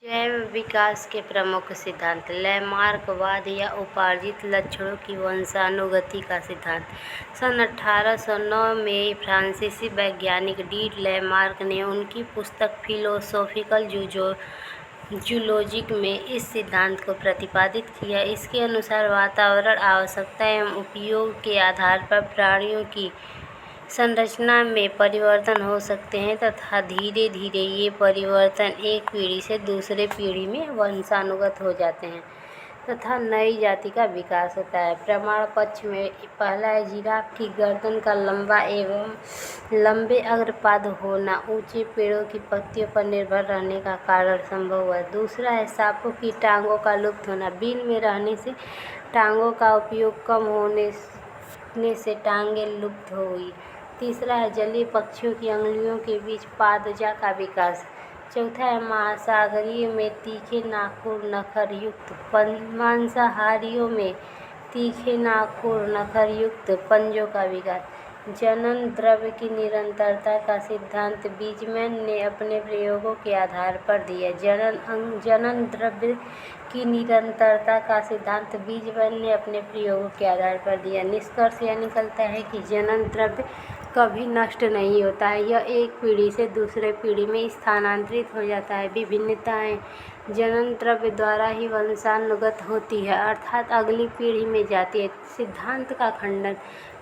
जैव विकास के प्रमुख सिद्धांत। लैमार्कवाद या उपार्जित लक्षणों की वंशानुगति का सिद्धांत। सन 1809 में फ्रांसीसी वैज्ञानिक डी लैमार्क ने उनकी पुस्तक फिलोसॉफिकल जूलॉजिक में इस सिद्धांत को प्रतिपादित किया। इसके अनुसार वातावरण, आवश्यकता एवं उपयोग के आधार पर प्राणियों की संरचना में परिवर्तन हो सकते हैं तथा धीरे धीरे ये परिवर्तन एक पीढ़ी से दूसरे पीढ़ी में वंशानुगत हो जाते हैं तथा नई जाति का विकास होता है। प्रमाण पक्ष में पहला है, जिराफ की गर्दन का लंबा एवं लंबे अग्रपाद होना ऊंचे पेड़ों की पत्तियों पर निर्भर रहने का कारण संभव हुआ। दूसरा है, सांपों की टांगों का लुप्त होना। बिल में रहने से टांगों का उपयोग कम होने से टांगें लुप्त हो गई। तीसरा है, जलीय पक्षियों की अंगुलियों के बीच पादजा का विकास। चौथा है, महासागरीय में तीखे नाखून नखरयुक्त मांसाहारियों में तीखे नाखून नखरयुक्त पंजों का विकास। जनन द्रव्य की निरंतरता का सिद्धांत बीजमैन ने अपने प्रयोगों के आधार पर दिया। जनन द्रव्य की निरंतरता का सिद्धांत बीजमैन ने अपने प्रयोगों के आधार पर दिया। निष्कर्ष यह निकलता है कि जनन द्रव्य कभी नष्ट नहीं होता है, यह एक पीढ़ी से दूसरे पीढ़ी में स्थानांतरित हो जाता है। विभिन्नताएं जनन द्रव्य द्वारा ही वंशानुगत होती है, अर्थात अगली पीढ़ी में जाती है। सिद्धांत का खंडन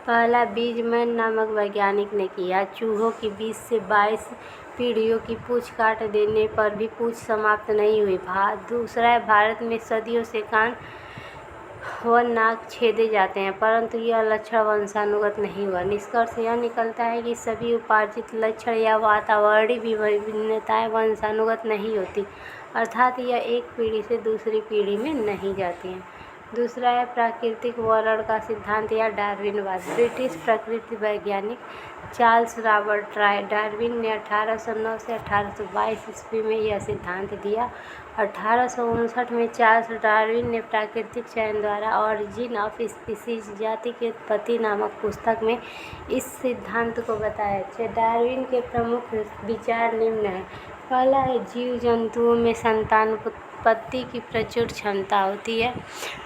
पहला बीजमैन नामक वैज्ञानिक ने किया। चूहों की 20 से 22 पीढ़ियों की पूंछ काट देने पर भी पूंछ समाप्त नहीं हुई। दूसरा है, भारत में सदियों से कान व नाक छेदे जाते हैं, परंतु यह लक्षण वंशानुगत नहीं हुआ। निष्कर्ष यह निकलता है कि सभी उपार्जित लक्षण या वातावरणीय विभिन्नताएं वंशानुगत नहीं होती, अर्थात यह एक पीढ़ी से दूसरी पीढ़ी में नहीं जाती हैं। दूसरा है, प्राकृतिक वर्णन का सिद्धांत या डार्विनवाद। ब्रिटिश प्रकृति वैज्ञानिक चार्ल्स रॉबर्ट डार्विन ने 1809 से 1822 ईस्वी में यह सिद्धांत दिया। 1859 में चार्ल्स डार्विन ने प्राकृतिक चयन द्वारा ऑरिजिन ऑफ स्पीसीज जाति की उत्पत्ति नामक पुस्तक में इस सिद्धांत को बताया। डार्विन के प्रमुख विचार निम्न हैं। पहला है, जीव जंतुओं में संतानोत्पत्ति की प्रचुर क्षमता होती है।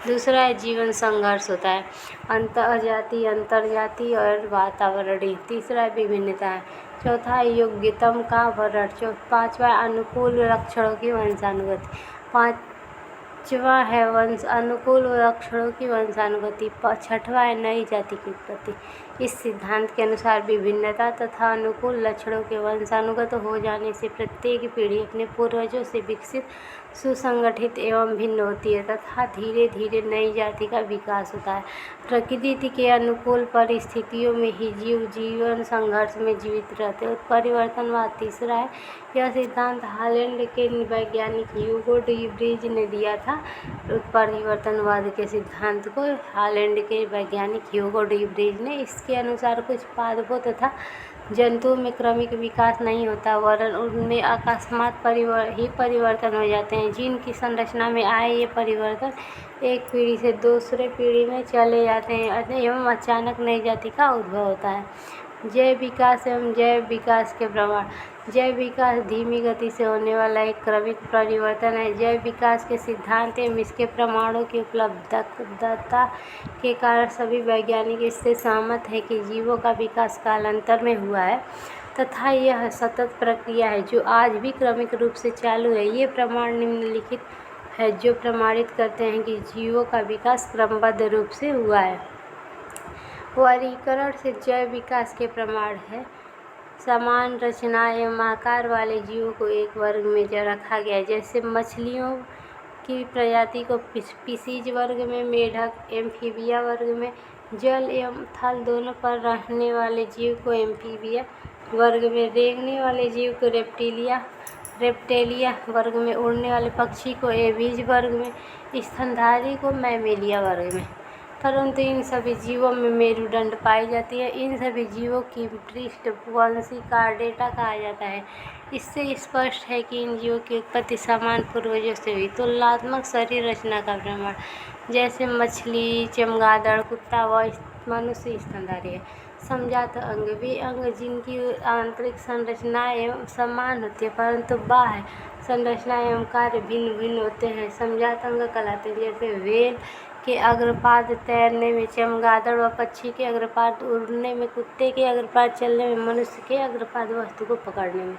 दूसरा है, जीवन संघर्ष होता है, अंतःजातीय, अंतर्जातीय और वातावरणीय। तीसरा है, विभिन्नता है। चौथा है, योग्यतम का वर्णन। पांचवा, अनुकूल लक्षणों की वंशानुगति। पांचवा है, अनुकूल लक्षणों की वंशानुगति। छठवा है, नई जाति की उत्पत्ति। इस सिद्धांत के अनुसार विभिन्नता तथा अनुकूल लक्षणों के वंशानुगत हो जाने से प्रत्येक पीढ़ी अपने पूर्वजों से विकसित, सुसंगठित एवं भिन्न होती है तथा धीरे धीरे नई जाति का विकास होता है। प्रकृति के अनुकूल परिस्थितियों में ही जीव जीवन संघर्ष में जीवित रहते हैं। परिवर्तनवाद तीसरा है। यह सिद्धांत हॉलैंड के वैज्ञानिक ह्यूगो डी ब्रीज ने दिया था। परिवर्तनवाद के सिद्धांत को हॉलैंड के वैज्ञानिक ह्यूगो डी ब्रीज ने। इसके अनुसार कुछ पादपों तथा जंतुओं में क्रमिक विकास नहीं होता, वरन उनमें अकस्मात परिवर्तन हो जाते हैं। जिनकी संरचना में आए ये परिवर्तन एक पीढ़ी से दूसरे पीढ़ी में चले जाते हैं एवं अचानक नई जाति का उद्भव होता है। जैव विकास एवं जैव विकास के प्रमाण। जैव विकास धीमी गति से होने वाला एक क्रमिक परिवर्तन है। जैव विकास के सिद्धांत एवं इसके प्रमाणों की उपलब्धता के कारण सभी वैज्ञानिक इससे सहमत हैं कि जीवों का विकास कालांतर में हुआ है तथा यह सतत प्रक्रिया है जो आज भी क्रमिक रूप से चालू है। ये प्रमाण निम्नलिखित है जो प्रमाणित करते हैं कि जीवों का विकास क्रमबद्ध रूप से हुआ है। वर्गीकरण से जैव विकास के प्रमाण है। समान रचना एवं आकार वाले जीवों को एक वर्ग में रखा गया है, जैसे मछलियों की प्रजाति को स्पीसीज वर्ग में, मेढक एम्फीबिया वर्ग में, जल एवं थल दोनों पर रहने वाले जीव को एम्फीबिया वर्ग में, रेंगने वाले जीव को रेप्टेलिया वर्ग में, उड़ने वाले पक्षी को एविज वर्ग में, स्तनधारी को मैमेलिया वर्ग में। परंतु इन सभी जीवों में मेरुदंड पाई जाती है। इन सभी जीवों की पृष्ठवंशी कार्डेटा कहा जाता है। इससे स्पष्ट है कि इन जीवों की उत्पत्ति समान पूर्वजों से हुई। तुलनात्मक शरीर रचना का प्रमाण, जैसे मछली, चमगादड़, कुत्ता व मनुष्य स्तनधारी है। समजात अंग, वे अंग जिनकी आंतरिक संरचना एवं समान होती है परंतु बाह्य संरचना एवं कार्य भिन्न भिन्न होते हैं। समझात अंग कहलाते हैं। जैसे व्हेल के अग्रपाद तैरने में, चमगादड़ व पक्षी के अग्रपाद उड़ने में, कुत्ते के अग्रपाद चलने में, मनुष्य के अग्रपाद वस्तु को पकड़ने में।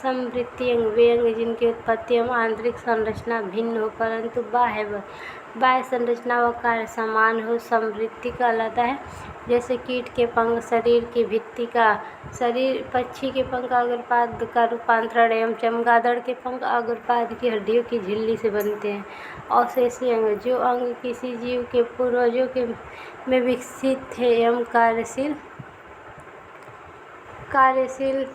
समवृत्तीय अंग वे अंग जिनकी उत्पत्ति एवं आंतरिक संरचना भिन्न हो परंतु बाह्य संरचना व कार्य समान हो, समवृत्ति कहलाता है। जैसे कीट के पंख शरीर की भित्ति का शरीर, पक्षी के पंख अग्रपाद का रूपांतरण एवं चमगादड़ के पंख अग्रपाद की हड्डियों की झिल्ली से बनते हैं। अवशेषीय अंग जो अंग किसी जीव के पूर्वजों के में विकसित थे एवं कार्यशील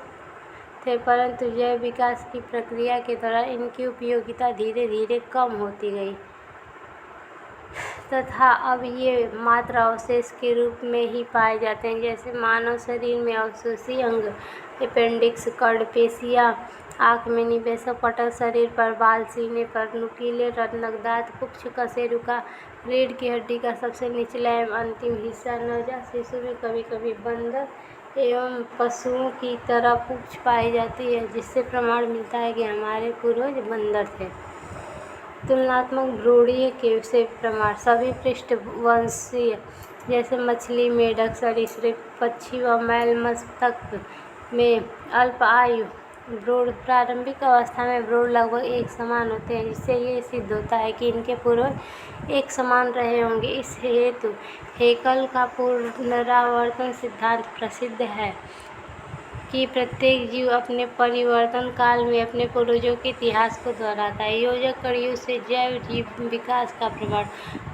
थे परंतु जैव विकास की प्रक्रिया के दौरान इनकी उपयोगिता धीरे धीरे कम होती गई तथा अब ये मात्र अवशेष के रूप में ही पाए जाते हैं। जैसे मानव शरीर में अवशेषीय अंग अपेंडिक्स, कर्णपेशियाँ, आँख में निवेशक पटल, शरीर पर बाल, सीने पर नुकीले रत्नक दांत, कुक्ष कशेरुका, रीढ़ की हड्डी का सबसे निचला एवं अंतिम हिस्सा, नवजात शिशु में कभी कभी बंदर एवं पशुओं की तरह पुच्छ पाई जाती है, जिससे प्रमाण मिलता है कि हमारे पूर्वज बंदर थे। तुलनात्मक भ्रूणीय के से प्रमाण सभी पृष्ठवंशीय जैसे मछली, मेढक, सरीसृप, पक्षी व मैल मस्तक में अल्प आयु भ्रूण प्रारंभिक अवस्था में भ्रूण लगभग एक समान होते हैं, जिससे ये सिद्ध होता है कि इनके पूर्वज एक समान रहे होंगे। इस हेतु हेकल का पुनरावर्तन सिद्धांत प्रसिद्ध है कि प्रत्येक जीव अपने परिवर्तन काल में अपने पूर्वजों के इतिहास को दोहराता है। योजक कड़ियों से जैव जीव विकास का प्रमाण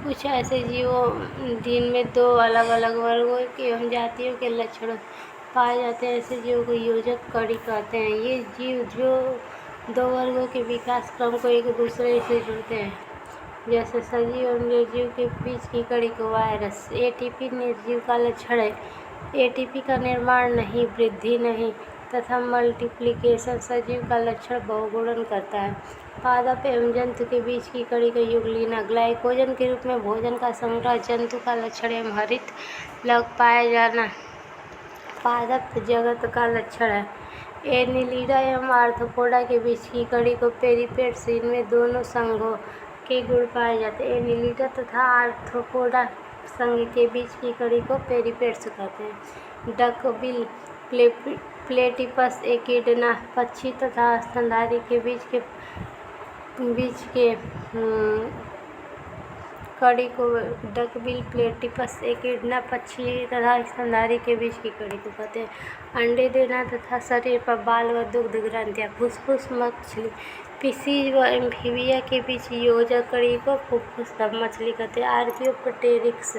कुछ ऐसे जीवों जिनमें दो अलग अलग वर्गों एवं जातियों के लक्षण पाए जाते हैं, ऐसे जीवों को योजक कड़ी कहते हैं। ये जीव जो दो वर्गों के विकास क्रम को एक दूसरे से जुड़ते हैं, जैसे सजीव एवं निर्जीव के बीच की कड़ी को वायरस। एटीपी निर्जीव का लक्षण है। एटीपी का निर्माण नहीं, वृद्धि नहीं तथा मल्टीप्लिकेशन सजीव का लक्षण बहुगुणन करता है। पादप एवं जंतु के बीच की कड़ी का युगलीना ग्लाइकोजन के रूप में भोजन का संग्रह जंतु का लक्षण एवं हरित लवक पाया जाना पादप जगत का लक्षण है। एनिलिडा एवं आर्थ्रोपोडा के बीच की कड़ी को पेरिपेट्स, इनमें दोनों संघों के गुण पाए जाते हैं। एनिलिडा तथा आर्थ्रोपोडा संघ के बीच की कड़ी को पेरिपेट्स कहते हैं। डकबिल प्लेटिपस एकिडना पक्षी तथा स्तनधारी के बीच के कड़ी को डकबिल प्लेटिपस एकिडना पक्षी तथा स्तनधारी के बीच की कड़ी को कहते हैं। अंडे देना तथा शरीर पर बाल व दुग्ध ग्रंथियाँ फुसफुस मछली फिशीज व एम्फीबिया के बीच योजक कड़ी को फुफ्फुस मछली कहते हैं। आर्कियोप्टेरिक्स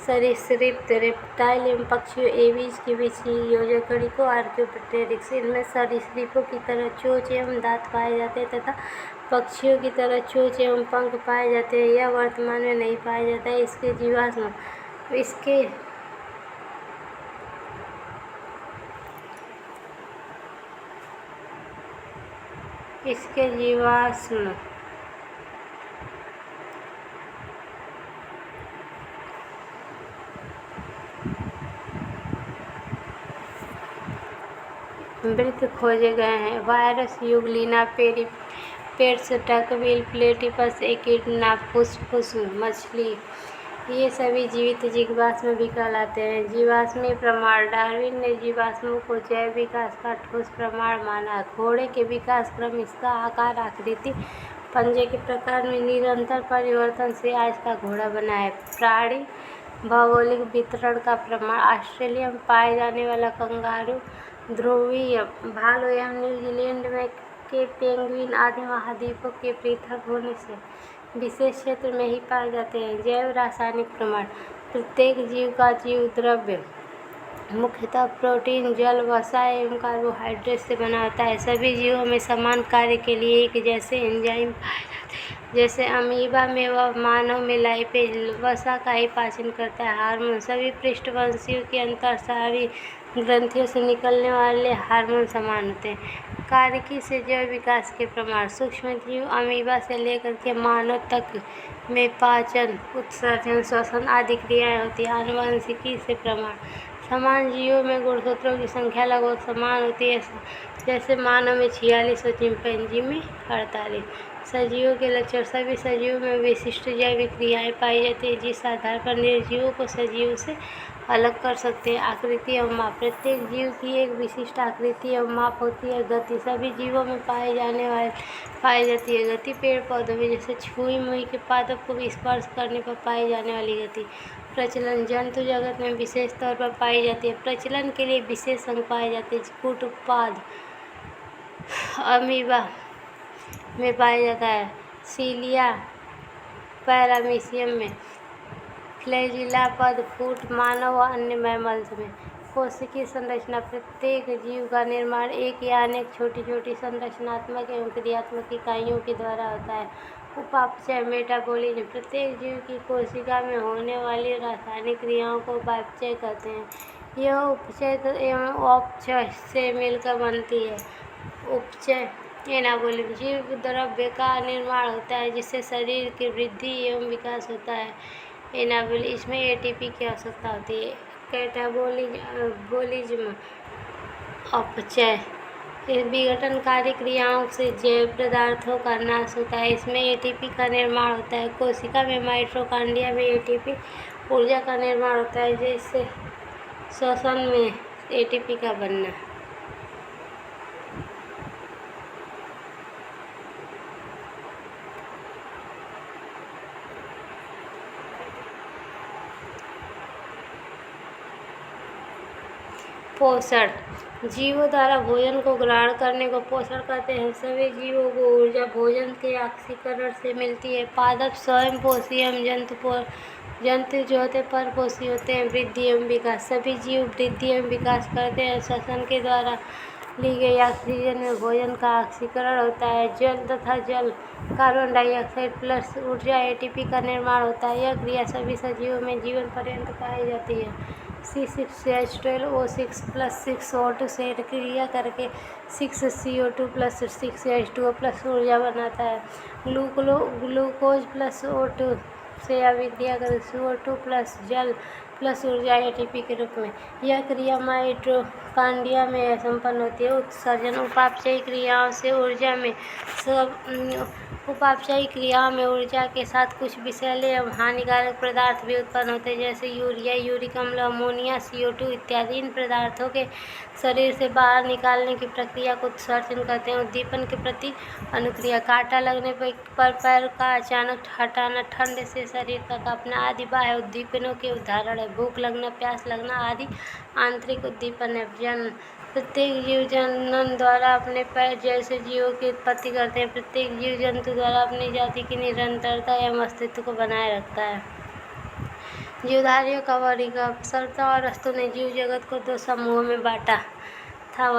सरीसृप रेप्टाइल एवं पक्षियों एवीज के बीच की योजक कड़ी को आर्कियोप्टेरिक्स, इनमें सरीसृपों की तरह चोंच एवं दांत पाए जाते हैं तथा पक्षियों की तरह चोंच एवं पंख पाए जाते हैं। यह वर्तमान में नहीं पाया जाता है। इसके जीवाश्म मृत खोजे गए हैं। Virus, euglena, peripatus, duckbill platypus echidna, फुसफुस मछली, ये सभी जीवित जीवाश्म भी कहलाते हैं। जीवाश्मी प्रमाण डार्विन ने जीवाश्मों को जैव विकास का ठोस प्रमाण माना। घोड़े के विकास क्रम इसका आकार, आकृति, पंजे के प्रकार में निरंतर परिवर्तन से आज का घोड़ा बना है। प्राणी भौगोलिक वितरण का प्रमाण ऑस्ट्रेलिया में पाए जाने वाला कंगारू, ध्रुवीय भालू एवं न्यूजीलैंड में के पेंगुइन आदि महाद्वीपों के पृथक होने से विशेष क्षेत्र में ही पाए जाते हैं। जैव रासायनिक प्रमाण प्रत्येक जीव का जीव द्रव्य मुख्यतः प्रोटीन, जल, वसा एवं कार्बोहाइड्रेट से बना होता है। सभी जीवों में समान कार्य के लिए एक जैसे एंजाइम पाए जाते हैं। जैसे अमीबा में व मानव में लाइपेज वसा का ही पाचन करता है। हार्मोन सभी पृष्ठवंशियों के अंतःस्रावी ग्रंथियों से निकलने वाले हार्मोन समान होते हैं। कार्यकी से जैव विकास के प्रमाण सूक्ष्म जीव अमीबा से लेकर के मानव तक में पाचन, उत्सर्जन, श्वसन आदि क्रियाएं होती हैं। आनुवंशिकी से प्रमाण समान जीवों में गुणसूत्रों की संख्या लगभग समान होती है। जैसे मानव में 46 और चिंपैंजी में 48। सजीवों के लक्षण। सभी सजीवों में विशिष्ट जैविक क्रियाएं पाई जाती हैं जिस आधार पर निर्जीवों को सजीवों से अलग कर सकते हैं। आकृति एवं माप। प्रत्येक जीव की एक विशिष्ट आकृति एवं माप होती है। गति। सभी जीवों में पाई जाती है गति। पेड़ पौधों में जैसे छुई मुई के पादपों को स्पर्श करने पर पाई जाने वाली गति। प्रचलन। जंतु जगत में विशेष तौर पर पाई जाती है। प्रचलन के लिए विशेष अंग पाए जाते हैं। कूट उत्पाद अमीबा में पाया जाता है। सीलिया पैरामीशियम में। फ्लैजिला पद फूट मानव व अन्य मैमल्स में। कोशिकीय संरचना। प्रत्येक जीव का निर्माण एक या अनेक छोटी छोटी संरचनात्मक एवं क्रियात्मक इकाइयों के द्वारा होता है। उपापचय मेटाबॉलिज्म। प्रत्येक जीव की कोशिका में होने वाली रासायनिक क्रियाओं को उपापचय कहते हैं। यह उपचय एवं अपचय से मिलकर बनती है। उपचय एनाबॉलिज्म। जीव द्रव्य का निर्माण होता है जिससे शरीर की वृद्धि एवं विकास होता है। एनाबॉलिज्म इसमें एटीपी की आवश्यकता होती है। कैटाबॉलिज्म अपचय विघटनकारी क्रियाओं से जैव पदार्थों का नाश होता है। इसमें एटीपी का निर्माण होता है। कोशिका में माइटोकॉन्ड्रिया में एटीपी ऊर्जा का निर्माण होता है जिससे श्वसन में एटीपी का बनना। पोषण। जीवों द्वारा भोजन को ग्रहण करने को पोषण कहते हैं। सभी जीवों को ऊर्जा भोजन के ऑक्सीकरण से मिलती है। पादप स्वयं पोषी एवं जंतु जो होते परपोषी होते हैं। वृद्धि एवं विकास। सभी जीव वृद्धि एवं विकास करते हैं। श्वसन के द्वारा ली गई ऑक्सीजन में भोजन का ऑक्सीकरण होता है। जल तथा जल कार्बन डाइऑक्साइड प्लस ऊर्जा एटीपी का निर्माण होता है। यह क्रिया सभी सजीवों में जीवन पर्यंत पाई जाती है। C6H12O6 प्लस 6O2 से क्रिया करके 6CO2 प्लस 6H2O प्लस ऊर्जा बनाता है। ग्लूकोज प्लस O2 से अभिक्रिया कर CO2 प्लस जल प्लस ऊर्जा एटीपी के रूप में। यह क्रिया माइटोकॉन्ड्रिया में संपन्न होती है। उत्सर्जन। उपापचयी क्रियाओं में ऊर्जा के साथ कुछ विषैले एवं हानिकारक पदार्थ भी उत्पन्न होते हैं जैसे यूरिया, यूरिक अम्ल, अमोनिया, CO2 इत्यादि। इन पदार्थों के शरीर से बाहर निकालने की प्रक्रिया को उत्सर्जन कहते हैं। उद्दीपन के प्रति अनुक्रिया। कांटा लगने पर पैर का अचानक हटाना, ठंड से शरीर का कांपना आदि बाह्य उद्दीपनों के उदाहरण है। भूख लगना, प्यास लगना आदि आंतरिक उद्दीपन है। जन्म। प्रत्येक जीव जनन द्वारा अपने पैर जैसे जीवों की उत्पत्ति करते हैं। प्रत्येक जीव जंतु द्वारा अपनी जाति की निरंतरता एवं अस्तित्व को बनाए रखता है। जीवधारियों का वर्गीकरण। सर्वप्रथम अरस्तु ने जीव जगत को दो समूहों में बांटा था।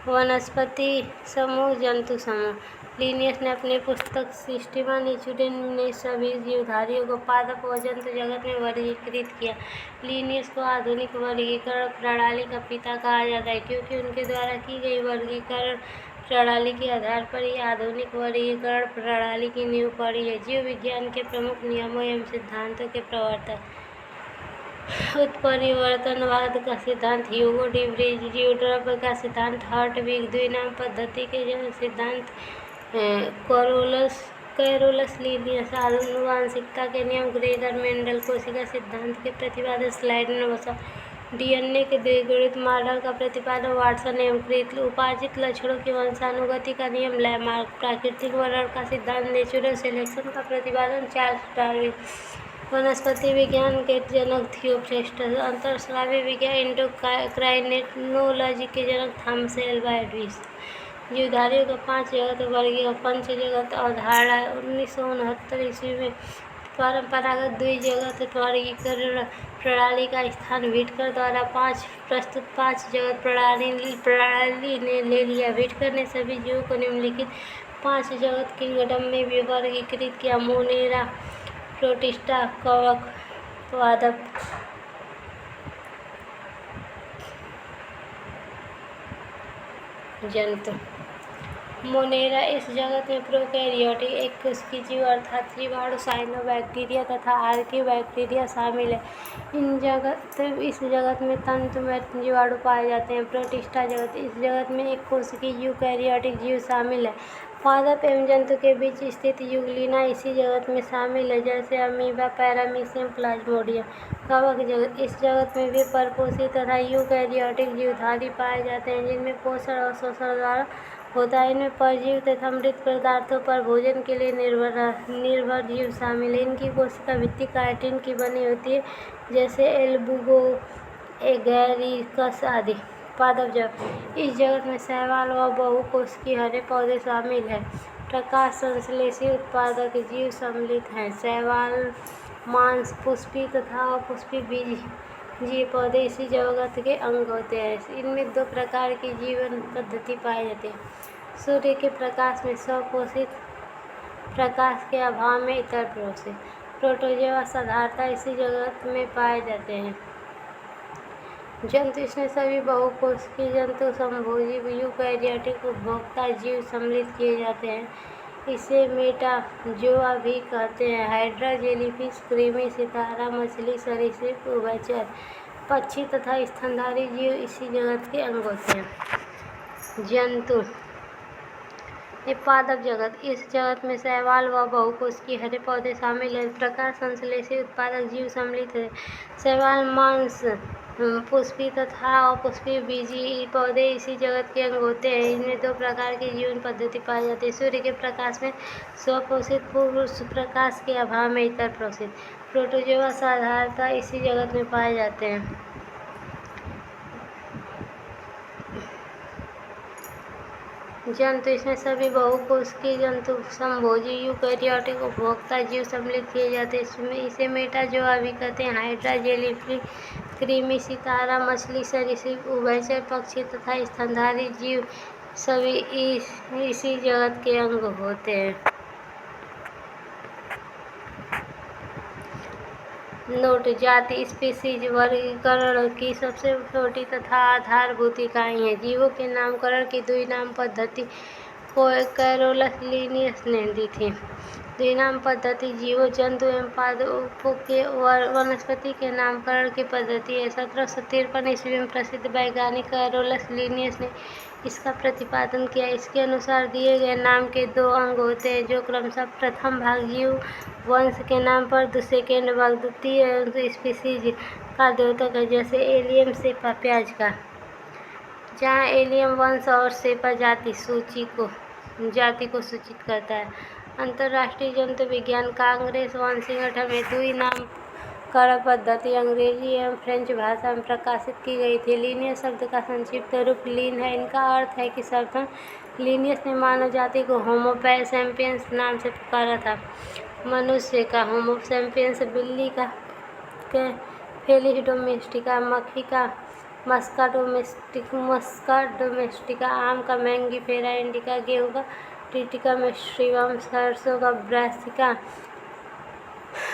वनस्पति समूह, जंतु समूह। लिनियस ने अपनी पुस्तक सिस्टीमा न्यूटन ने सभी जीवधारियों को पादप व जंतु जगत में वर्गीकृत किया। लिनियस को आधुनिक वर्गीकरण प्रणाली का पिता कहा जाता है क्योंकि उनके द्वारा की गई वर्गीकरण प्रणाली के आधार पर ही आधुनिक वर्गीकरण प्रणाली की नींव पड़ी है। जीव विज्ञान के प्रमुख नियमों एवं सिद्धांतों के प्रवर्तक। उत्परिवर्तनवाद का सिद्धांत ह्यूगो डी व्रीज। जीवद्रव्य का सिद्धांत हर्टविग। द्विनाम पद्धति के सिद्धांत कैरोलस लिनियस। आनुवांशिकता के नियम ग्रेगर मेंडल। कोशिका सिद्धांत के प्रतिपादक स्लाइडर वसा। डीएनए के द्विगुणित मॉडल का प्रतिपादन वाटसन एवं क्रिक। उपार्जित लक्षणों की वंशानुगति का नियम लैमार्क। प्राकृतिक वर्णन का सिद्धांत नेचुरल सिलेक्शन का प्रतिपादन चार्ल्स डार्विन। वनस्पति विज्ञान के जनक थियोफ्रेस्टस। अंतरस्रावी विज्ञान एंडोक्राइनोलॉजी के जनक थॉमस एल्वा एडविस। जीवधारियों का 5 जगत वर्गीकरण। पंच जगत अवधारणा 1969 ईस्वी में परंपरागत द्विजगत वर्गीकरण प्रणाली का स्थान व्हिटकर द्वारा प्रस्तुत 5 जगत प्रणाली ने ले लिया। व्हिटकर ने सभी जीवों को निम्नलिखित 5 जगत किंगडम में भी वर्गीकृत किया। मोनेरा, प्रोटिस्टा, कवक, पादप, जंतु। मोनेरा इस जगत में प्रोकैरियोटिक एक कोशिकीय जीव अर्थात जीवाणु, साइनोबैक्टीरिया तथा आर्कियोबैक्टीरिया शामिल है। इस जगत में तंतुमय जीवाणु पाए जाते हैं। प्रोटिस्टा जगत इस जगत में एक कोशिकीय यूकैरियोटिक जीव शामिल है। पादप एवं जंतु के बीच स्थित यूग्लिना इसी जगत में शामिल है, जैसे अमीबा, पैरामीशियम, प्लाज्मोडियम। कवक जगत इस जगत में वे परपोषी तथा यूकैरियोटिक जीवधारी पाए जाते हैं, जिनमें पोषण और शोषण द्वारा होता है। इनमें परजीवी तथा मृत पदार्थों पर भोजन के लिए निर्भर जीव शामिल है। इनकी कोशिका भित्ति काइटिन की बनी होती है, जैसे एल्बुगो, एगैरिकस आदि। पादप जगत इस जगत में शैवाल व बहुकोशिकीय हरे पौधे शामिल हैं। प्रकाश संश्लेषी उत्पादक जीव सम्मिलित हैं। शैवाल, मांस, पुष्पी तथा अपुष्पी बीजीय पौधे इसी जगत के अंग होते हैं। इनमें 2 प्रकार की जीवन पद्धति पाई जाती है। सूर्य के प्रकाश में स्वपोषित, प्रकाश के अभाव में इतर पोषित। प्रोटोजोआ साधारणतः इसी जगत में पाए जाते हैं। जंतु इसमें सभी बहुकोशिकीय जंतु, समभोजी यूकैरियोटिक उपभोक्ता जीव सम्मिलित किए जाते हैं। इसे मेटाजोआ भी कहते हैं। हाइड्रा, जेलीफिश, कृमि, सितारा, मछली, सरीसृप, उभयचर, पक्षी तथा स्तनधारी जीव इसी जगत के अंग होते हैं। जंतु पादप जगत इस जगत में शैवाल व बहुकोशिकीय हरे पौधे शामिल हैं। प्रकाश संश्लेषी उत्पादक जीव सम्मिलित हैं। शैवाल, मांस, पुष्पी तथा अपुष्पी बीजीय पौधे इसी जगत के अंग होते हैं। इनमें 2 प्रकार की जीवन पद्धति पाई जाती है। सूर्य के प्रकाश में स्वपोषित, पुरुष प्रकाश के अभाव में इतर पोषित। प्रोटोजोआ साधारणतः इसी जगत में पाए जाते हैं। जंतु इसमें सभी बहुकोशिकीय जंतु, समभोजी यूकैरियोटिक उपभोक्ता जीव सम्मिलित किए जाते हैं। इसे मेटाजोआ भी कहते हैं। हाइड्रा, जेलीफिश, कृमि, सितारा, मछली, सरीसृप, उभयचर, पक्षी तथा स्तनधारी जीव सभी इसी जगत के अंग होते हैं। नोट: जाति स्पीसीज वर्गीकरण की सबसे छोटी तथा आधारभूत इकाई है। जीवों के नामकरण की द्विनाम पद्धति को कैरोलस लिनियस ने दी थी। द्विनाम पद्धति जीवों, जंतु एवं पादपों के वनस्पति के नामकरण की पद्धति है। 1753 ईस्वी में प्रसिद्ध वैज्ञानिक कैरोलस लिनियस ने इसका प्रतिपादन किया। इसके अनुसार दिए गए नाम के 2 अंग होते हैं, जो क्रमशः प्रथम भाग जीव वंश के नाम पर, सेकेंड भाग द्वितीय अंग स्पीसीज का द्योतक है, जैसे एलियम, सेपा, प्याज का। जहाँ एलियम वंश और सेपा जाति को सूचित करता है। अंतर्राष्ट्रीय जंतु विज्ञान कांग्रेस वाशिंगटन में द्विनामकरण पद्धति अंग्रेजी एवं फ्रेंच भाषा में प्रकाशित की गई थी। लीनियस शब्द का संक्षिप्त रूप लीन है। इनका अर्थ है कि सर्वप्रथम लीनियस ने मानव जाति को होमो सैपियंस नाम से पुकारा था। मनुष्य का होमो सैपियंस, बिल्ली का फेलिस डोमेस्टिका, मक्खी का मस्का डोमेस्टिका, आम का मैंगीफेरा इंडिका, गेहूँ का ट्रिटिका मेस्ट्रीवम, सरसों का ब्रासिका,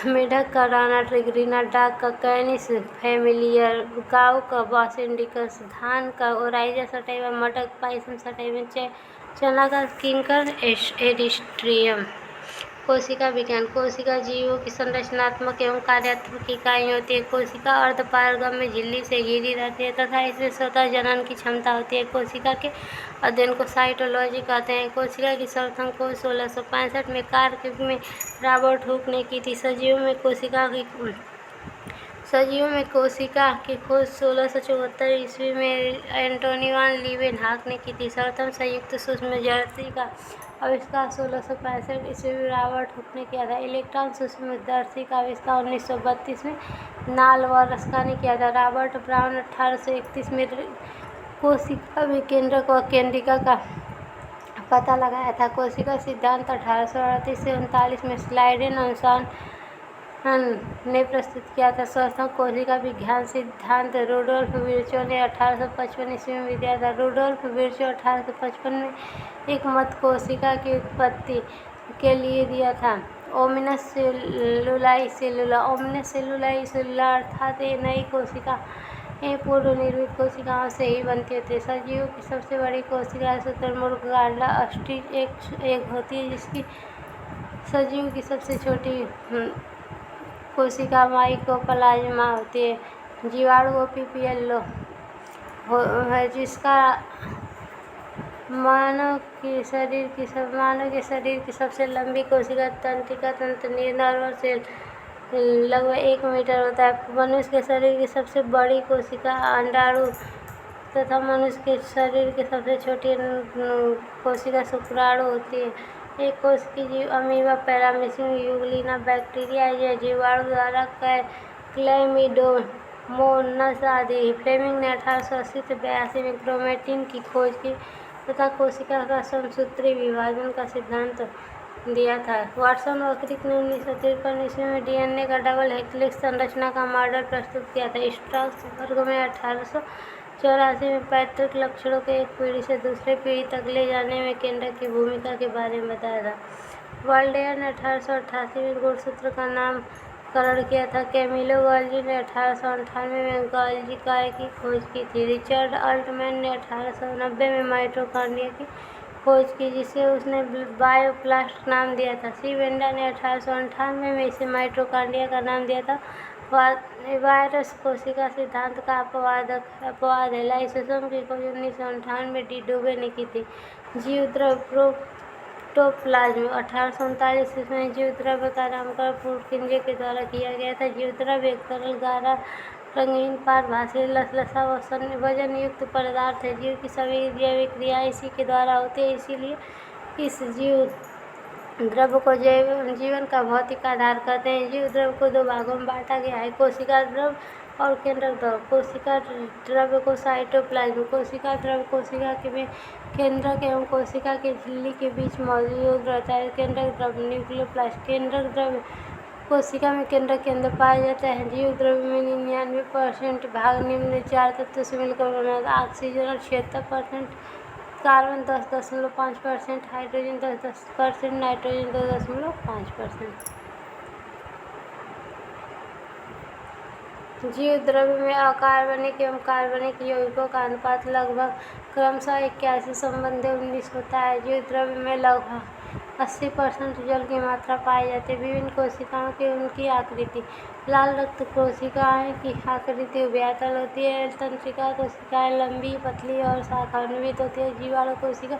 मेढक का राना ट्रिग्रिना, डाक का कैनिस फैमिलियर, गाँव का बॉस इंडिकस, धान का ओराइजा सटाइवा, मटर पाइसम सटाइवा, चना का किंकर एरिस्ट्रियम। कोशिका विज्ञान कोशिका जीवों की संरचनात्मक एवं कार्यात्मक इकाई होती है। कोशिका अर्धपारगम्य झिल्ली से घिरी रहती है तथा इसमें स्वतः जनन की क्षमता होती है। कोशिका के अध्ययन को साइटोलॉजी कहते हैं। कोशिका की सर्वप्रथम खोज 1665 में कार्क में रॉबर्ट हुक ने की थी। सजीवों में कोशिका की खोज 1674 ईस्वी में एंटोनी वान लीवेनहॉक ने की थी। सर्वप्रथम संयुक्त सूक्ष्मदर्शी का आविष्कार 1665 ईस्वी में रॉबर्ट हुक ने किया था। इलेक्ट्रॉन सूक्ष्मदर्शी का आविष्कार 1932 में नाल व रस्का ने किया था। रॉबर्ट ब्राउन 1831 में कोशिका विकेंद्रक व केंद्रिका का पता लगाया था। कोशिका सिद्धांत 1838 से 39 में स्लाइडेन अनुसान ने प्रस्तुत किया था। सर्वप्रथम कोशिका विज्ञान सिद्धांत रुडोल्फ विर्चो ने 1855 ईस्वी में दिया था। रुडोल्फ विर्चो 1855 में एक मत कोशिका की उत्पत्ति के लिए दिया था। ओमिनस सेलुलाई सेलुला अर्थात नई कोशिका ये पूर्व निर्मित कोशिकाओं से ही बनती होती है। सजीवों की सबसे बड़ी कोशिका शुतुरमुर्ग गार्डा अस्ट्रिच एक होती है, जिसकी सजीव की सबसे छोटी कोशिका माइकोप्लाज्मा होती है। जीवाणु ओपीपीएल है, जिसका मानव के शरीर की सबसे लंबी कोशिका तंत्रिका तंत्र नर्वस सेल लगभग 1 मीटर होता है। मनुष्य के शरीर की सबसे बड़ी कोशिका अंडाणु तथा मनुष्य के शरीर की सबसे छोटी कोशिका शुक्राणु होती है। एक कोशिकीय जीव अमीबा, पैरामीशियम, यूग्लिना बैक्टीरिया या जीवाणु द्वारा क्लैमिडोमोनास आदि। फ्लेमिंग ने 1880 से 82 में क्रोमेटिन की खोज की तथा कोशिका का समसूत्री विभाजन का सिद्धांत दिया था। वाटसन और क्रिक ने 1953 ईस्वी में डीएनए का डबल हेलिक्स संरचना का मॉडल प्रस्तुत किया था। स्ट्रॉक्स वर्ग में 1884 में पैतृक लक्षणों के एक पीढ़ी से दूसरे पीढ़ी तक ले जाने में केंद्रक की भूमिका के बारे में बताया था। वाल्डेयर ने 1888 में गुणसूत्र का नामकरण किया था। कैमिलो गोल्जी ने 1898 में गोल्जी काय की खोज की थी। रिचर्ड अल्टमैन ने 1890 में माइटोकॉन्ड्रिया की खोज की, जिसे उसने बायोप्लास्ट नाम दिया था। सी वेंडा ने 1898 में इसे माइटोकॉन्ड्रिया का नाम दिया था। वायरस कोशिका सिद्धांत का अपवाद है। लाइसोसोम की खोज 1958 में डी डुबे ने की थी। जीवद्रव्य प्रोटोप्लाज्म 1839 में जीवद्रव्य का नामकरण पुरकिंजे के द्वारा किया गया था। जीवद्रव्य एक तरल, गाढ़ा, रंगीन, पारभासी, लसलसा व वजन युक्त पदार्थ है। जीव की सभी जैविक क्रियाएं इसी के द्वारा होती है, इसीलिए इस जीव द्रव्य को जीवन का भौतिक आधार कहते हैं। जीव द्रव्य को 2 भागों में बांटा गया है, कोशिका द्रव्य और केंद्रक द्रव्य। कोशिका द्रव्य को साइटोप्लाज्म, कोशिका द्रव्य कोशिका के केंद्रक एवं कोशिका के झिल्ली के बीच मौजूद रहता है। केंद्रक द्रव्य न्यूक्लियोप्लास्ट। केंद्रक द्रव्य कोशिका में केंद्रक के अंदर पाया जाता है। जीव द्रव्य में 99% भाग निम्न 4 तत्वों से मिलकर बना है: ऑक्सीजन और 76%, कार्बन 10.5%, हाइड्रोजन 10%, नाइट्रोजन 2.5%। जीव द्रव्य में अकार्बनिक एवं कार्बनिक यौगिकों का अनुपात लगभग क्रमशः 81 संबंध 19 होता है। जीव द्रव्य में लगभग 80% जल की मात्रा पाई जाती है। विभिन्न कोशिकाओं की उनकी आकृति। लाल रक्त कोशिकाएं की आकृति उभयतल होती है। तंत्रिका कोशिकाएं लंबी, पतली और शाखान्वित होती है। जीवाणु कोशिका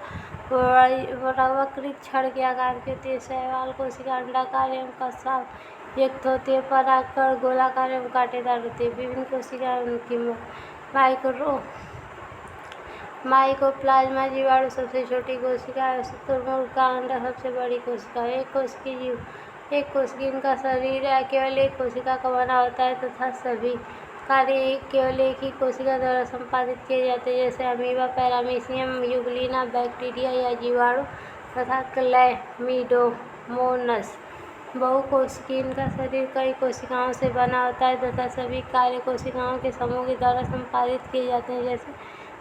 वक्रित छड़ के आकार की होती है। शैवाल कोशिका अंडाकार एवं कसाव युक्त होती है। परागकण गोलाकार एवं कांटेदार होती है। विभिन्न कोशिकाएं उनकी माइकोप्लाज्मा जीवाणु सबसे छोटी कोशिका है। शुतुरमुर्ग का अंडा सबसे बड़ी कोशिका है। एक कोशिकीय जीव एक कोशिकीय इनका शरीर केवल एक कोशिका का बना होता है तथा सभी कार्य केवल एक ही कोशिका द्वारा संपादित किए जाते हैं, जैसे अमीबा, पैरामीशियम, यूग्लिना बैक्टीरिया या जीवाणु तथा क्लैमिडोमोनास। बहुकोशिकीय इनका शरीर कई कोशिकाओं से बना होता है तथा सभी कार्य कोशिकाओं के समूह के द्वारा संपादित किए जाते हैं, जैसे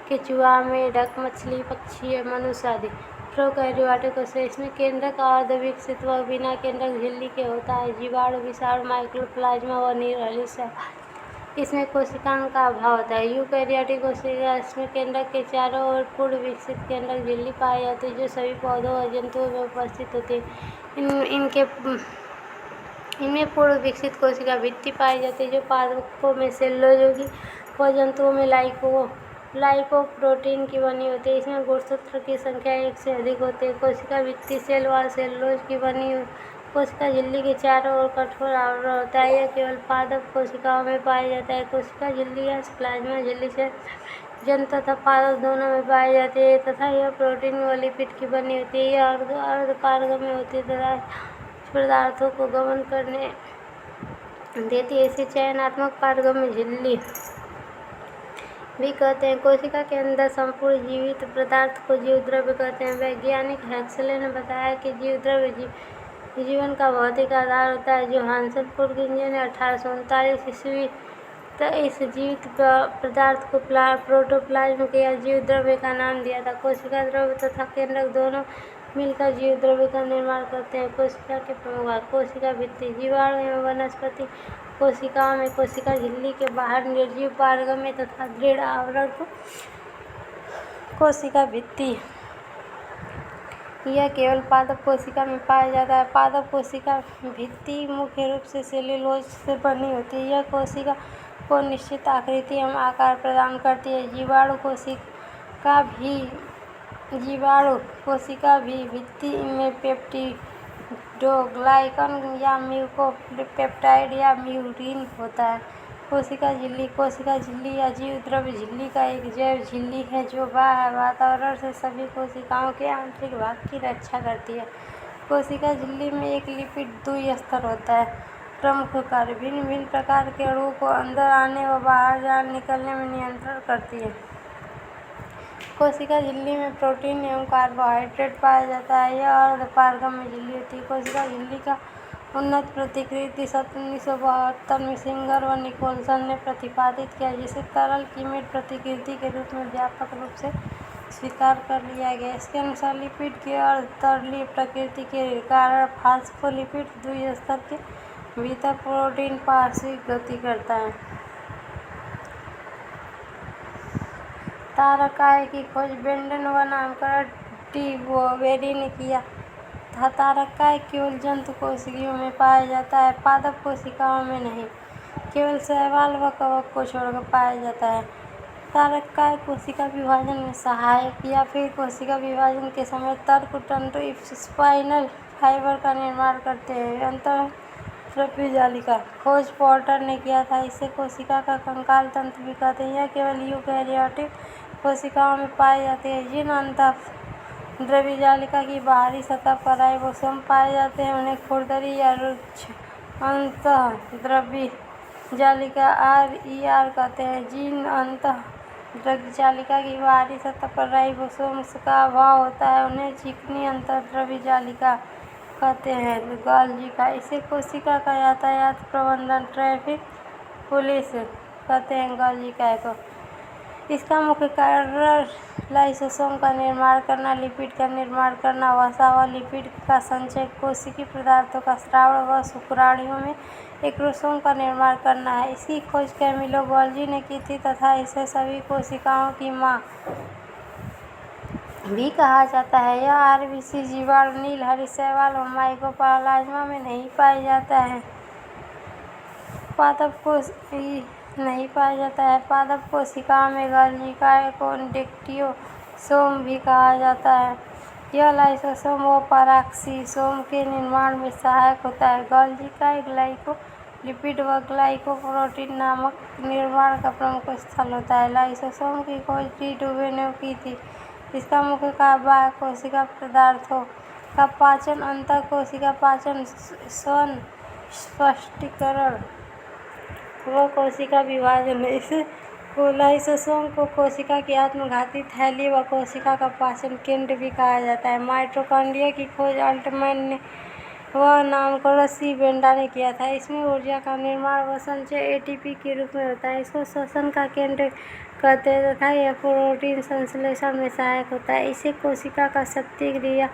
केचुआ, मेढक, मछली, पक्षी, मनुष्य आदि। प्रोकैरियोटिक कोशिका इसमें केंद्रक अर्धविकसित व बिना केंद्रक झिल्ली के होता है। जीवाणु, विषाणु, माइकोप्लाज्मा व निर्जलीय शैवाल इसमें कोशिकाओं का अभाव होता है। यूकैरियोटिक कोशिका इसमें केंद्रक के चारों ओर पूर्ण विकसित केंद्रक झिल्ली पाई जाती है, जो सभी पौधों व जंतुओं में उपस्थित होती है। इनमें पूर्ण विकसित कोशिका भित्ति पाई जाती है, जो पादपों में सेल्यूलोज व जंतुओं में लाइपोप्रोटीन की बनी होती है। इसमें गुणसूत्र की संख्या 1 से अधिक होती है। कोशिका भित्ति सेल वॉल सेल्यूलोज की बनी कोशिका झिल्ली के चारों ओर कठोर आवरण होता है। यह केवल पादप कोशिकाओं में पाया जाता है। कोशिका झिल्ली या प्लाज्मा झिल्ली से जंतु तथा पादप दोनों में पाई जाती है तथा यह प्रोटीन व लिपिड की बनी होती है। यह अर्धपारगम्य होती है तथा पदार्थों को गमन करने देती है। इसे चयनात्मक पारगम्य झिल्ली भी कहते हैं। कोशिका के अंदर संपूर्ण जीवित पदार्थ को जीव द्रव्य कहते हैं। वैज्ञानिक हैक्सले ने बताया कि जीव द्रव्य जीवन का भौतिक आधार होता है। जोहानसन पुरकिंजे ने 1839 ईस्वी तक इस जीवित पदार्थ को प्रोटोप्लाज्म के या जीव द्रव्य का नाम दिया था। कोशिका द्रव्य तथा केंद्रक दोनों मिलकर जीव द्रव्य का निर्माण करते हैं। कोशिका के प्रमुख भाग। कोशिका भित्ति। जीवाणु एवं वनस्पति कोशिकाओं में कोशिका झिल्ली के बाहर निर्जीव पारगम्य तथा दृढ़ आवरण को कोशिका भित्ति। यह केवल पादप कोशिका में पाया जाता है। पादप कोशिका भित्ति मुख्य रूप से सेल्यूलोज से बनी होती है। यह कोशिका को निश्चित आकृति एवं आकार प्रदान करती है। जीवाणु कोशिका भी भित्ति में पेप्टिडोग्लाइकन या म्यूकोपेप्टाइड या म्यूरिन होता है। कोशिका झिल्ली। कोशिका झिल्ली या जीव द्रव्य झिल्ली का एक जैव झिल्ली है जो बाह्य वातावरण से सभी कोशिकाओं के आंतरिक भाग की रक्षा करती है। कोशिका झिल्ली में एक लिपिड द्विस्तर होता है। प्रमुख कार्य। भिन्न भिन्न प्रकार के अणुओं को अंदर आने व बाहर निकलने में नियंत्रण करती है। कोशिका झिल्ली में प्रोटीन एवं कार्बोहाइड्रेट पाया जाता है। यह अर्धपारगम्य झिल्ली होती है। कोशिका झिल्ली का उन्नत प्रतिकृति 1972 में सिंगर व निकोलसन ने प्रतिपादित किया, जिसे तरल कीमेट प्रतिकृति के रूप में व्यापक रूप से स्वीकार कर लिया गया। इसके अनुसार लिपिड की अर्धतरलीय प्रकृति के कारण फास्फोलिपिड द्विस्तर के भीतर प्रोटीन पारस्परिक गति करता है। तारकाय की खोज बेंडन व नामकरण डी बोवेरी ने किया था। तारकाय केवल जंतु कोशिकाओं में पाया जाता है, पादप कोशिकाओं में नहीं। केवल शैवाल व कवक को छोड़कर पाया जाता है। तारकाय कोशिका विभाजन में सहायक या फिर कोशिका विभाजन के समय तर्कतंतु स्पाइनल फाइबर का निर्माण करते हैं। अंतःद्रव्य जालिका खोज पोर्टर ने किया था। इसे कोशिका का कंकाल तंत्र भी कहते हैं। यह केवल यूकैरियोटिक कोशिकाओं में पाई जाती है। जिन अंतःद्रव्य जालिका की बाहरी सतह पर राइबोसोम पाए जाते हैं उन्हें खुरदरी या रुक्ष अंतःद्रव्य जालिका RER कहते हैं। जिन अंतःद्रव्य जालिका की बाहरी सतह पर राइबोसोम्स का अभाव होता है उन्हें चिकनी अंतःद्रव्य जालिका कहते हैं। गोल्गी का इसे कोशिका का यातायात प्रबंधन ट्रैफिक पुलिस कहते हैं। गोल्गी को इसका मुख्य कार्य लाइसोसोम का निर्माण करना, लिपिड का निर्माण करना, वसा व लिपिड का संचय, कोशिकीय पदार्थों का स्राव व शुक्राणुओं में एक्रोसोम का निर्माण करना है। इसकी खोज कैमिलो गोल्गी ने की थी तथा इसे सभी कोशिकाओं की माँ भी कहा जाता है। यह RBC जीवाणु नीलहरित शैवाल व माइकोप्लाज्मा में नहीं पाया जाता है। पादप कोशिकाओं में गोल्गिकाए को डेक्टियोसोम भी कहा जाता है। यह लाइसोसोम व पैराक्सीसोम के निर्माण में सहायक होता है। गोल्गिकाए ग्लाइकोलिपिड व ग्लाइकोप्रोटीन नामक निर्माण का प्रमुख स्थल होता है। लाइसोसोम की खोज डी डुवे ने की थी। इसका मुख्य कार्य बाह्य कोशिका पदार्थों का पाचन, अंतःकोशिका पाचन, श्वसन, स्पष्टीकरण व कोशिका विभाजन है। इसे लाइसोसोम को कोशिका की आत्मघाती थैली व कोशिका का पाचन केंद्र भी कहा जाता है। माइटोकॉन्ड्रिया की खोज अल्टमैन ने व नामकरण C बेंडा ने किया था। इसमें ऊर्जा का निर्माण व संचय ATP के रूप में होता है। इसको श्वसन का केंद्र कहते हैं तथा यह प्रोटीन संश्लेषण में सहायक होता है। इसे कोशिका का शक्ति क्रिया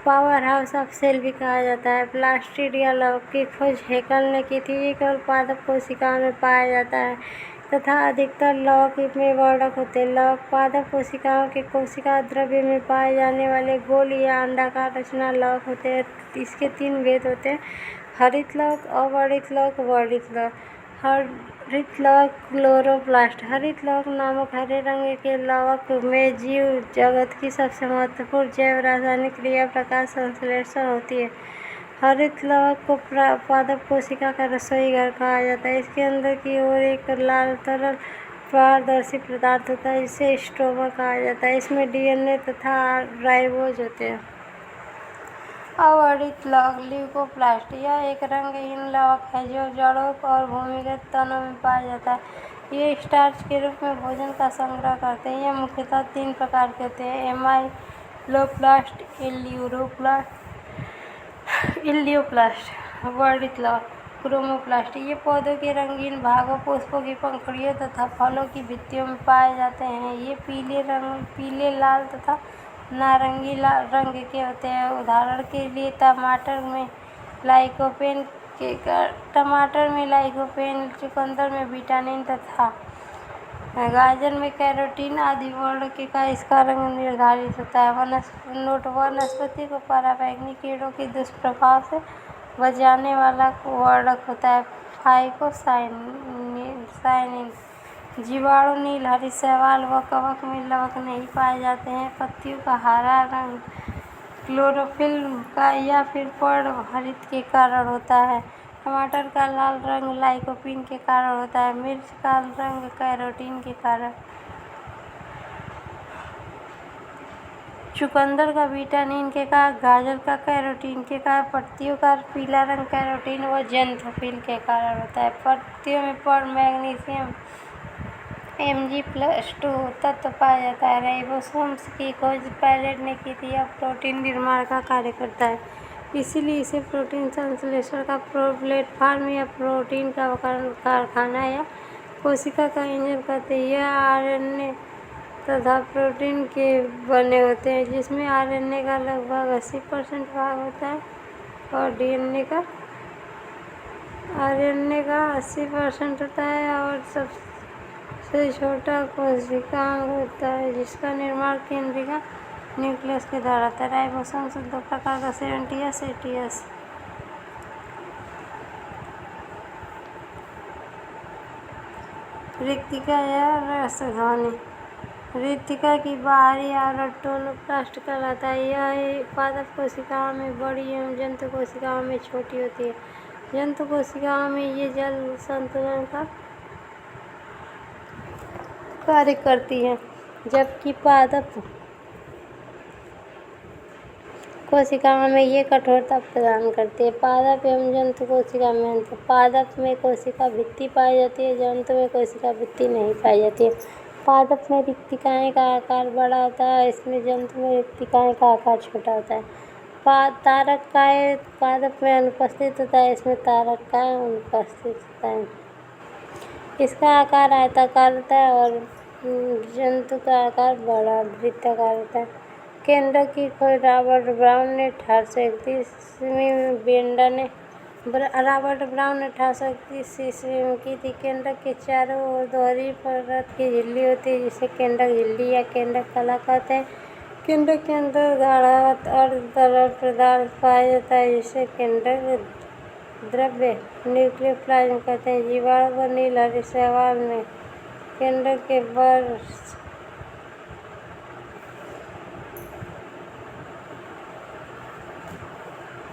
पावर हाउस ऑफ सेल भी कहा जाता है। प्लास्टिडिया लवक की खोज हैकल ने की थी। ये केवल पादप कोशिकाओं में पाया जाता है तथा अधिकतर लवक में वर्णक होते हैं। लवक पादप कोशिकाओं के कोशिका द्रव्य में पाए जाने वाले गोल या अंडाकार रचना लवक होते हैं। इसके 3 भेद होते हैं: हरित लवक, अवर्णित लवक, वर्णित लवक। हरित लवक क्लोरोप्लास्ट। हरित लवक नामक हरे रंग के लवक में जीव जगत की सबसे महत्वपूर्ण जैव रासायनिक क्रिया प्रकाश संश्लेषण होती है। हरित लवक को पादप कोशिका का रसोई घर कहा जाता है। इसके अंदर की ओर एक लाल तरल पारदर्शी पदार्थ होता है जिसे स्ट्रोमा कहा जाता है। इसमें DNA तथा राइबोज होते हैं। अवर्णित लवक ल्यूकोप्लास्ट। यह एक रंगहीन लवक है जो जड़ों और भूमिगत तनों में पाया जाता है। ये स्टार्च के रूप में भोजन का संग्रह करते हैं। यह मुख्यतः 3 प्रकार के होते हैं: एमाइलोप्लास्ट, इल्लियोप्लास्ट। वर्णित लवक क्रोमोप्लास्ट। ये पौधों के रंगीन भागों, पुष्पों की पंखुड़ियों तथा फलों की भित्तियों में पाए जाते हैं। ये पीले, लाल तथा नारंगी रंग के होते हैं। उदाहरण के लिए टमाटर में लाइकोपेन, चुकंदर में विटामिन तथा गाजर में कैरोटीन आदि वर्णक का इसका रंग निर्धारित होता है। वनस्पति को पराबैंगनी किरणों के दुष्प्रभाव से बचाने वाला वर्णक होता है फाइकोसाइनिन। जीवाणु नील, हरी, शैवाल व कवक में लवक नहीं पाए जाते हैं। पत्तियों का हरा रंग क्लोरोफिल का या फिर पर्ण हरित के कारण होता है। टमाटर का लाल रंग लाइकोपीन के कारण होता है। मिर्च का रंग कैरोटीन के कारण, चुकंदर का विटामिन के कारण, गाजर का कैरोटीन के कारण, पत्तियों का पीला रंग कैरोटीन व ज़ैंथोफिल के कारण होता है। पत्तियों में पर्ण मैग्नीशियम Mg+2 तत्व पाया जाता है। राइबोसोम्स की खोज पैलेट ने की थी। यह प्रोटीन निर्माण का कार्य करता है, इसीलिए इसे प्रोटीन संश्लेषण का प्लेटफॉर्म या प्रोटीन का कारखाना या कोशिका का इंजन कहते हैं। यह आरएनए तथा प्रोटीन के बने होते हैं, जिसमें आरएनए का लगभग 80% भाग होता है और डीएनए का 80% होता है और सबसे छोटा कोशिकांग होता है, जिसका निर्माण केंद्रिका न्यूक्लियस के द्वारा होता है। राइबोसोम्स दो प्रकार का 70S 80S। रिक्तिका या रसध्वनि। रिक्तिका की बाहरी आवरण टोनोप्लास्ट कहलाता है। यह पादप कोशिकाओं में बड़ी एवं जंतु कोशिकाओं में छोटी होती है। जंतु कोशिकाओं में ये जल संतुलन का कार्य करती है, जबकि पादप कोशिकाओं में ये कठोरता प्रदान करती है। पादप एवं जंतु कोशिका में अंतर। पादप में कोशिका भित्ति पाई जाती है, जंतु में कोशिका भित्ति नहीं पाई जाती है। पादप में रिक्तिकाएं का आकार बड़ा होता है, इसमें जंतु में रिक्तिकाएं का आकार छोटा होता है। तारककाय पादप में अनुपस्थित होता है, इसमें तारककाय अनुपस्थित होता है। इसका आकार आयताकार होता है और जंतु का आकार बड़ा वृत्ताकार होता है। केंद्रक की खोज रॉबर्ट ब्राउन ने 1831 में रॉबर्ट ब्राउन ने 1831 ईस्वी में की थी। केंद्रक के चारों ओर दोहरी परत की झिल्ली होती है, जिसे केंद्रक झिल्ली या केंद्रक कला कहते हैं। केंद्रक के अंदर गाढ़ावत अर्ध-तरल पदार्थ पाया जाता है, जिसे केंद्रक द्रव्य न्यूक्लियोप्लाज्म कहते हैं। जीवाणु व नील, हरी, शैवाल में केंद्रक के